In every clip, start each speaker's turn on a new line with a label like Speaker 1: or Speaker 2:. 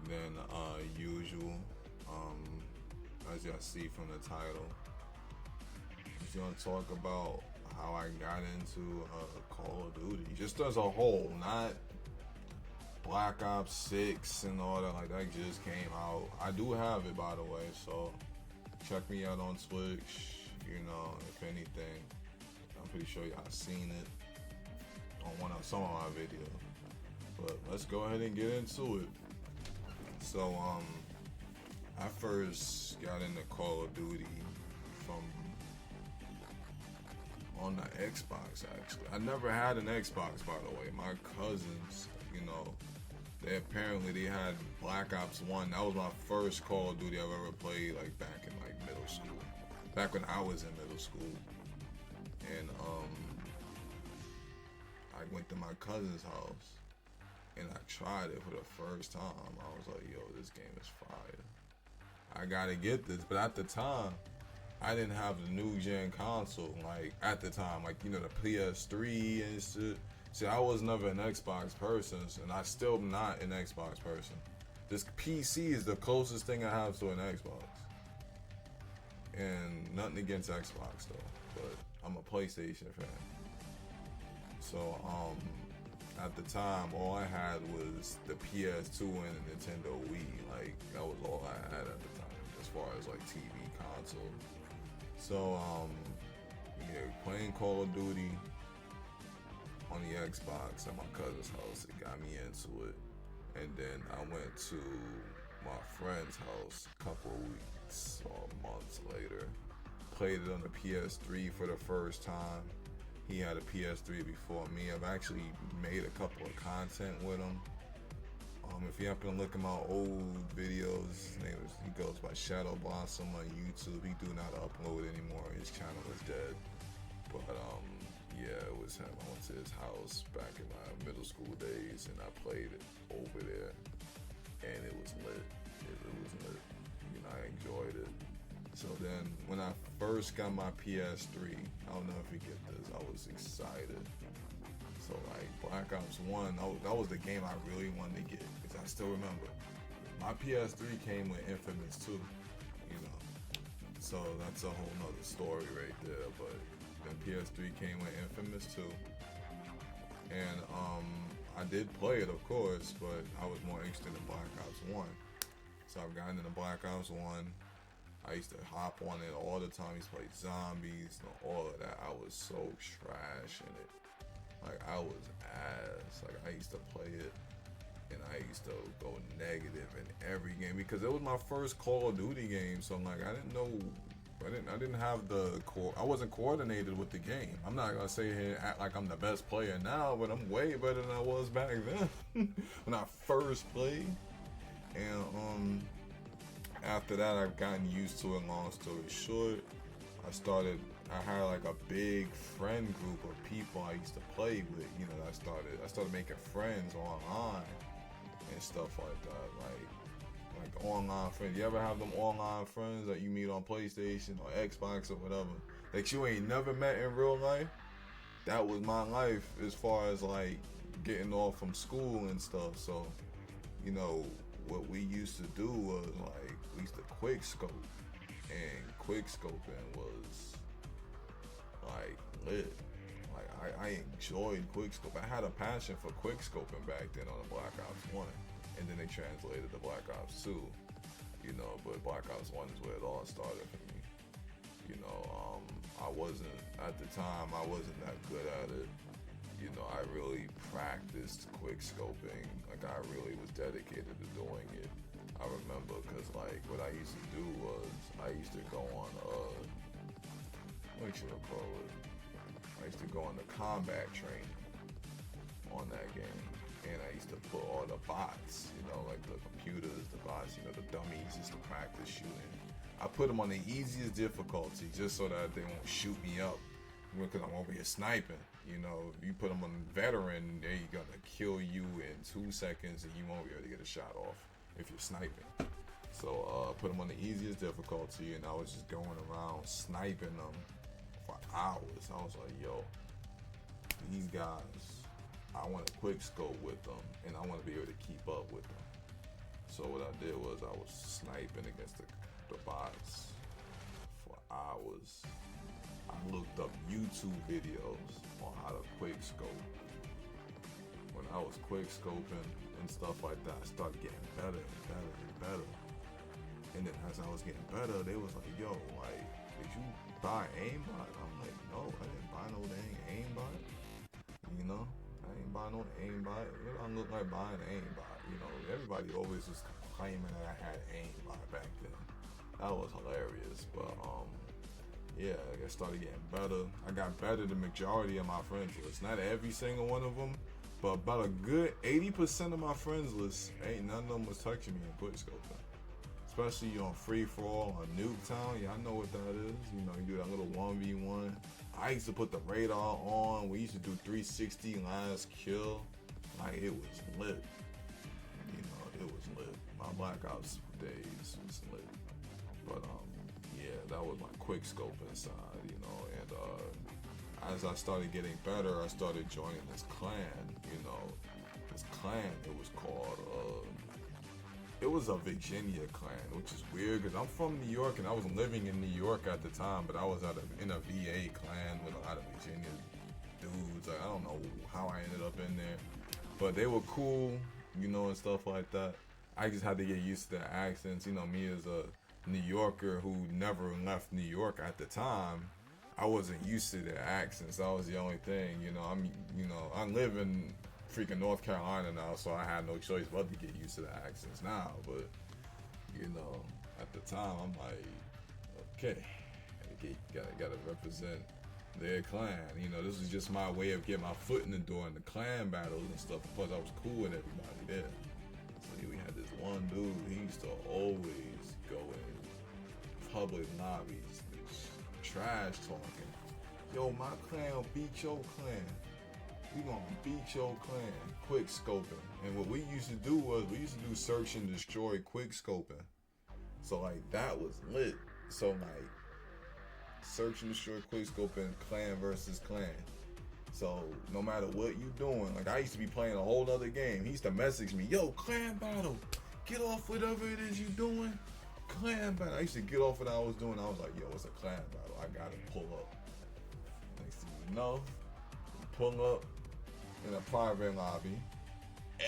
Speaker 1: than usual. As y'all see from the title, just gonna talk about how I got into Call of Duty, just as a whole, not Black Ops 6 and all that. Like that just came out. I do have it, by the way, so check me out on Twitch. You know, if anything, I'm pretty sure y'all seen it on some of my videos. But let's go ahead and get into it. So I first got into Call of Duty from on the Xbox. Actually, I never had an Xbox, by the way. My cousins, you know, they had Black Ops 1. That was my first Call of Duty I've ever played, like back in like middle school. Back when I was in middle school. And I went to my cousin's house and I tried it for the first time. I was like, yo, this game is fire. I gotta get this. But at the time, I didn't have the new gen console. Like at the time, like, you know, the PS3 and shit. See, I was never an Xbox person, and I still not an Xbox person. This PC is the closest thing I have to an Xbox. And nothing against Xbox though, but I'm a PlayStation fan. So at the time, all I had was the PS2 and the Nintendo Wii. Like that was all I had at the time, as far as like TV console. So yeah, playing Call of Duty on the Xbox at my cousin's house, it got me into it. And then I went to my friend's house a couple of weeks or months later. Played it on the PS3 for the first time. He had a PS3 before me. I've actually made a couple of content with him. If you happen to look at my old videos, he goes by Shadow Blossom on YouTube. He do not upload anymore. His channel is dead. But yeah, it was him. I went to his house back in my middle school days, and I played it over there, and it was lit. It was lit. You know, I enjoyed it. So then, when I first got my PS3, I don't know if you get this, I was excited. So like Black Ops 1, that was the game I really wanted to get, because I still remember my PS3 came with Infamous 2, you know. So that's a whole nother story right there. But the PS3 came with Infamous 2, and I did play it, of course, but I was more interested in Black Ops 1. So I've gotten into Black Ops 1. I used to hop on it all the time. I used to play zombies and all of that. I was so trash in it. Like, I was ass. Like, I used to play it, and I used to go negative in every game, because it was my first Call of Duty game. So I'm like, I didn't have I wasn't coordinated with the game. I'm not gonna say here act like I'm the best player now, but I'm way better than I was back then when I first played. And after that, I've gotten used to it. Long story short, I had like a big friend group of people I used to play with. You know, I started making friends online and stuff like that. Like online friends. You ever have them online friends that you meet on PlayStation or Xbox or whatever that you ain't never met in real life? That was my life as far as like getting off from school and stuff. So, you know, what we used to do was like we used to quick scope, and quick scoping was like lit. Like I enjoyed quick scope. I had a passion for quick scoping back then on the Black Ops 1, and then they translated to Black Ops 2. You know, but Black Ops 1 is where it all started for me. You know, I wasn't at the time. I wasn't that good at it. You know, I really practiced quick scoping. Like, I really was dedicated to doing it. I remember, because like what I used to do was I used to go on what should I call it? I used to go on the combat training on that game, and I used to put all the bots, you know, like the computers, the bots, you know, the dummies, just to practice shooting. I put them on the easiest difficulty just so that they won't shoot me up, because I'm over here sniping. You know, if you put them on veteran, they're gonna kill you in 2 seconds, and you won't be able to get a shot off if you're sniping. So put them on the easiest difficulty, and I was just going around sniping them for hours. I was like, yo, these guys, I want to quick scope with them, and I want to be able to keep up with them. So what I did was I was sniping against the bots for hours. I looked up YouTube videos on how to quick scope. When I was quick scoping and stuff like that, I started getting better and better and better. And then as I was getting better, they was like, yo, like, did you buy aimbot? I'm like, no, I didn't buy no dang aimbot. You know, I ain't buy no aimbot. It don't look like buying an aimbot. You know, everybody always was claiming that I had aimbot back then. That was hilarious. But yeah, I started getting better. I got better than the majority of my friends list. Not every single one of them, but about a good 80% of my friends list, ain't none of them was touching me in quick scoping. Especially on free for all on Nuketown. Yeah, I know what that is. You know, you do that little 1v1. I used to put the radar on. We used to do 360 last kill. Like, it was lit. You know, it was lit. My Black Ops days was lit. But yeah, that was my quick scoping side, you know. And as I started getting better, I started joining this clan, you know. This clan, it was called it was a Virginia clan, which is weird because I'm from New York and I was living in New York at the time, but I was in a VA clan with a lot of Virginia dudes. Like, I don't know how I ended up in there, but they were cool, you know, and stuff like that. I just had to get used to their accents. You know, me as a New Yorker who never left New York at the time, I wasn't used to their accents. That was the only thing, you know. I live in freaking North Carolina now, so I had no choice but to get used to the accents now. But you know, at the time, I'm like, okay, gotta represent their clan. You know, this is just my way of getting my foot in the door in the clan battles and stuff. Plus, I was cool with everybody there. So we had this one dude. He used to always go in public lobbies, trash talking. Yo, my clan will beat your clan. We gonna beat your clan. Quick scoping. And what we used to do was we used to do search and destroy quick scoping. So like that was lit. So like search and destroy quick scoping, clan versus clan. So no matter what you doing, like I used to be playing a whole other game. He used to message me, yo, clan battle. Get off whatever it is you doing. Clan battle. I used to get off what I was doing. I was like, yo, it's a clan battle. I gotta pull up. Next thing you know, we pull up in a private lobby.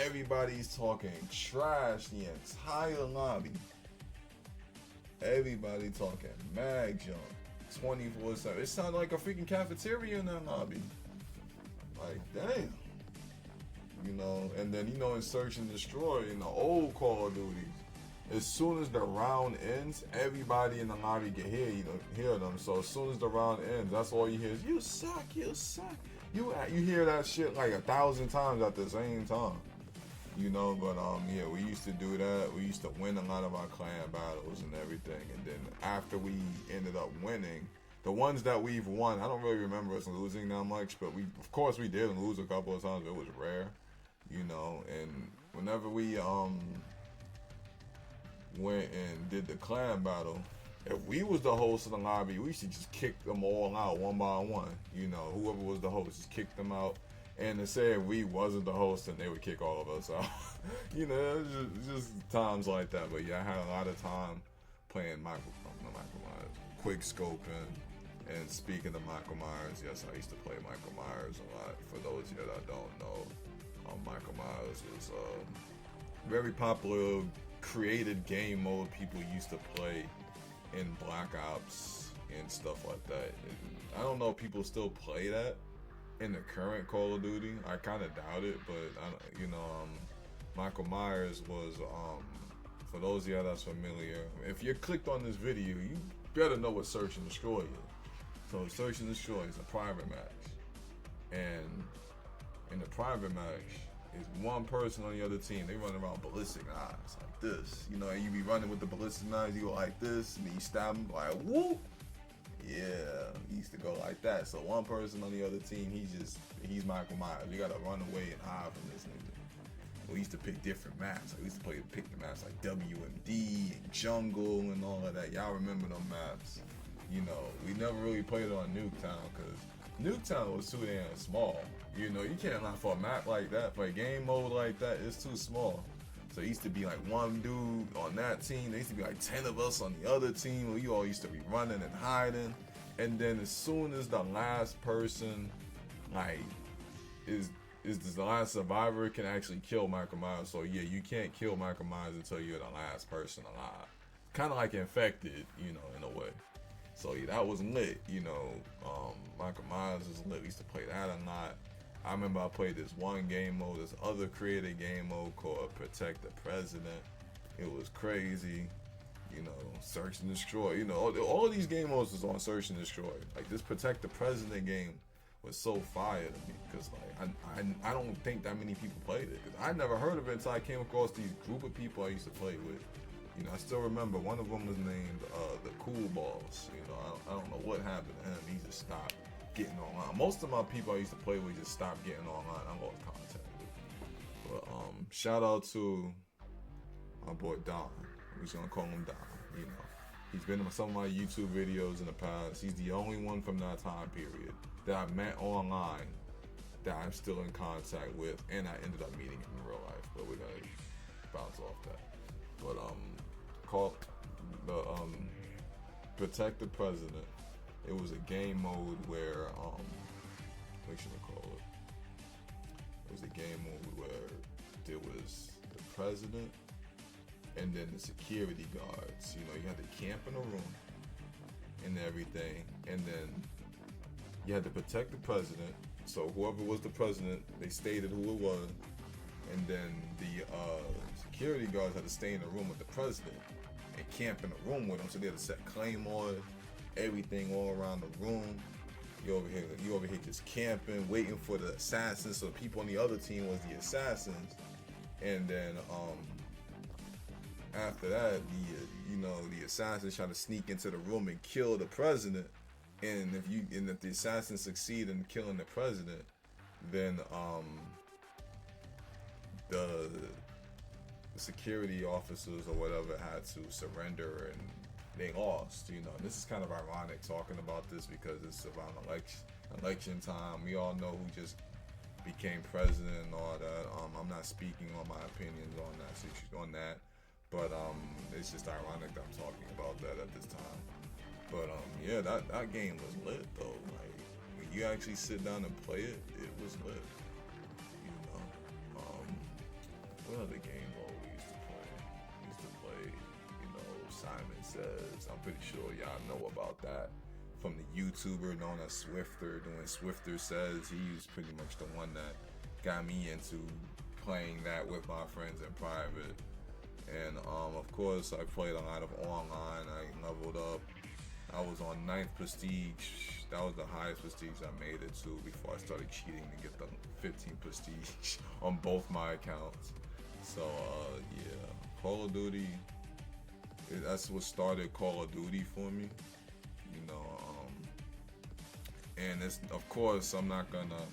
Speaker 1: Everybody's talking trash the entire lobby. Everybody talking mag jump 24/7. It sounded like a freaking cafeteria in that lobby. Like, damn. You know, and then, you know, in Search and Destroy, in the old Call of Duty, as soon as the round ends, everybody in the lobby can hear them. So as soon as the round ends, that's all you hear is, you suck, you suck. You hear that shit like 1,000 times at the same time. You know, but yeah, we used to do that. We used to win a lot of our clan battles and everything. And then after we ended up winning, the ones that we've won, I don't really remember us losing that much, but of course we did lose a couple of times. It was rare, you know. And whenever we went and did the clan battle, if we was the host of the lobby, we should just kick them all out one by one. You know, whoever was the host, just kick them out. And to say if we wasn't the host, then they would kick all of us out. You know, it was just times like that. But yeah, I had a lot of time playing quick scoping. And speaking of Michael Myers, yes, I used to play Michael Myers a lot. For those of you that don't know, Michael Myers was a very popular created game mode people used to play in Black Ops and stuff like that. And I don't know if people still play that in the current Call of Duty. I kind of doubt it, but you know, Michael Myers was, for those of you that's familiar, if you clicked on this video, you better know what Search and Destroy is. So Search and Destroy is a private match, and in the private match, is one person on the other team. They run around ballistic knives like this. You know, you be running with the ballistic knives, you go like this, and then you stab them like whoop. Yeah, he used to go like that. So one person on the other team, he's Michael Myers. You gotta run away and hide from this nigga. We used to pick different maps. We used to pick the maps like WMD and Jungle and all of that. Y'all remember them maps? You know, we never really played it on Nuketown because Nuketown was too damn small. You know, you can't lie for a map like that, for a game mode like that, it's too small. So it used to be like one dude on that team. There used to be like 10 of us on the other team. We all used to be running and hiding. And then as soon as the last person, like, is the last survivor can actually kill Michael Myers. So yeah, you can't kill Michael Myers until you're the last person alive. Kind of like Infected, you know, in a way. So yeah, that was lit. You know, Michael Myers is lit. We used to play that a lot. I remember I played this one game mode, this other creative game mode called Protect the President. It was crazy. You know, Search and Destroy. You know, all of these game modes was on Search and Destroy. Like this Protect the President game was so fire to me because like I don't think that many people played it. Cause I never heard of it until I came across these group of people I used to play with. You know, I still remember one of them was named the Cool Balls. You know, I don't know what happened to him. He just stopped getting online. Most of my people I used to play with just stopped getting online. I lost contact with. But shout out to my boy Don. We're just gonna call him Don. You know, he's been in some of my YouTube videos in the past. He's the only one from that time period that I met online that I'm still in contact with, and I ended up meeting him in real life. But we're gonna bounce off that. But called the Protect the President. It was a game mode where what should I call it? It was a game mode where there was the president and then the security guards. You know, you had to camp in a room and everything, and then you had to protect the president. So whoever was the president, they stated who it was, and then the security guards had to stay in the room with the president and camp in the room with him. So they had to set claymores, everything all around the room. You over here just camping, waiting for the assassins. So the people on the other team was the assassins, and then after that, the assassins try to sneak into the room and kill the president. And if the assassins succeed in killing the president, then the security officers or whatever had to surrender and they lost. You know, and this is kind of ironic talking about this because it's around election time. We all know who just became president and all that. I'm not speaking on my opinions on that, but it's just ironic that I'm talking about that at this time. But yeah, that game was lit though. Like when you actually sit down and play it, it was lit. You know, what other game mode we used to play? We used to play, you know, Simon Says. I'm pretty sure y'all know about that from the YouTuber known as Swifter doing Swifter Says. He's pretty much the one that got me into playing that with my friends in private. And of course, I played a lot of online. I leveled up. I was on 9th Prestige. That was the highest prestige I made it to before I started cheating to get the 15 Prestige on both my accounts. So yeah, Call of Duty. That's what started Call of Duty for me. You know, and it's, of course, I'm not gonna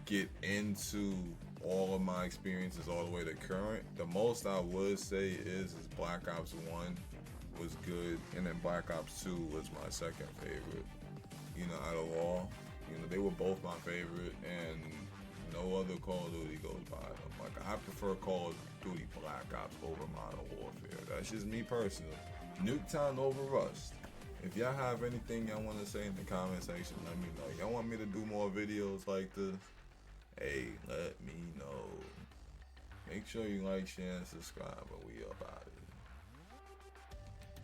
Speaker 1: get into all of my experiences all the way to current. The most I would say is Black Ops 1 was good, and then Black Ops 2 was my second favorite. You know, out of all, you know, they were both my favorite, and no other Call of Duty goes by them. Like, I prefer Call of Duty Black Ops over Modern Warfare. That's just me personally. Nuketown over Rust. If y'all have anything y'all want to say in the comment section, let me know. Y'all want me to do more videos like this? Hey, let me know. Make sure you like, share, and subscribe, but we up out of here.